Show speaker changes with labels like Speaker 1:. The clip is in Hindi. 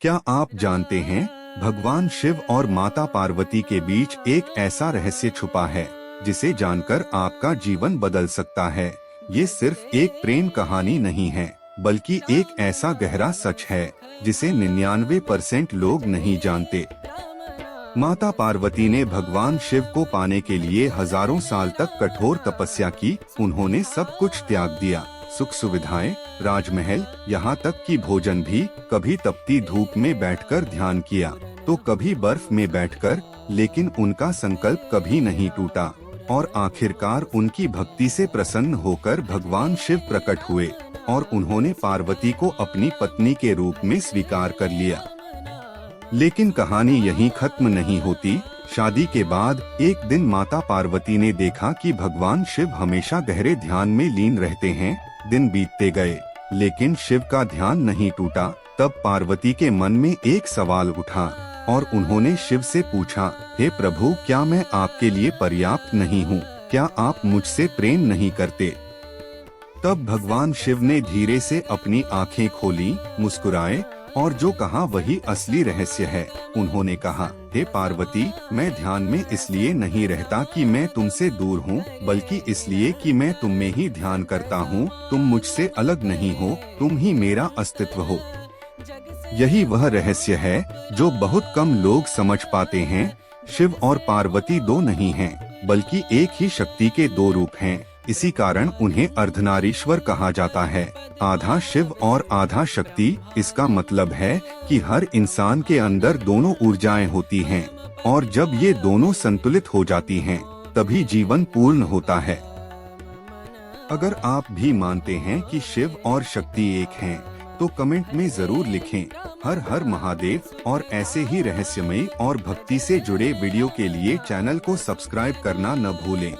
Speaker 1: क्या आप जानते हैं, भगवान शिव और माता पार्वती के बीच एक ऐसा रहस्य छुपा है जिसे जानकर आपका जीवन बदल सकता है। ये सिर्फ एक प्रेम कहानी नहीं है, बल्कि एक ऐसा गहरा सच है जिसे 99% लोग नहीं जानते। माता पार्वती ने भगवान शिव को पाने के लिए हजारों साल तक कठोर तपस्या की। उन्होंने सब कुछ त्याग दिया, सुख सुविधाएं, राजमहल, यहाँ तक कि भोजन भी। कभी तपती धूप में बैठकर ध्यान किया, तो कभी बर्फ में बैठकर, लेकिन उनका संकल्प कभी नहीं टूटा। और आखिरकार उनकी भक्ति से प्रसन्न होकर भगवान शिव प्रकट हुए और उन्होंने पार्वती को अपनी पत्नी के रूप में स्वीकार कर लिया। लेकिन कहानी यहीं खत्म नहीं होती। शादी के बाद एक दिन माता पार्वती ने देखा कि भगवान शिव हमेशा गहरे ध्यान में लीन रहते हैं। दिन बीतते गए, लेकिन शिव का ध्यान नहीं टूटा। तब पार्वती के मन में एक सवाल उठा और उन्होंने शिव से पूछा, हे प्रभु, क्या मैं आपके लिए पर्याप्त नहीं हूँ? क्या आप मुझसे प्रेम नहीं करते? तब भगवान शिव ने धीरे से अपनी आंखें खोली, मुस्कुराए और जो कहा वही असली रहस्य है। उन्होंने कहा, हे पार्वती, मैं ध्यान में इसलिए नहीं रहता कि मैं तुमसे दूर हूँ, बल्कि इसलिए कि मैं तुम में ही ध्यान करता हूँ। तुम मुझसे अलग नहीं हो, तुम ही मेरा अस्तित्व हो। यही वह रहस्य है जो बहुत कम लोग समझ पाते हैं। शिव और पार्वती दो नहीं हैं, बल्कि एक ही शक्ति के दो रूप हैं। इसी कारण उन्हें अर्धनारीश्वर कहा जाता है, आधा शिव और आधा शक्ति। इसका मतलब है कि हर इंसान के अंदर दोनों ऊर्जाएं होती हैं, और जब ये दोनों संतुलित हो जाती हैं, तभी जीवन पूर्ण होता है। अगर आप भी मानते हैं कि शिव और शक्ति एक हैं, तो कमेंट में जरूर लिखें, हर हर महादेव। और ऐसे ही रहस्यमयी और भक्ति से जुड़े वीडियो के लिए चैनल को सब्सक्राइब करना न भूलें।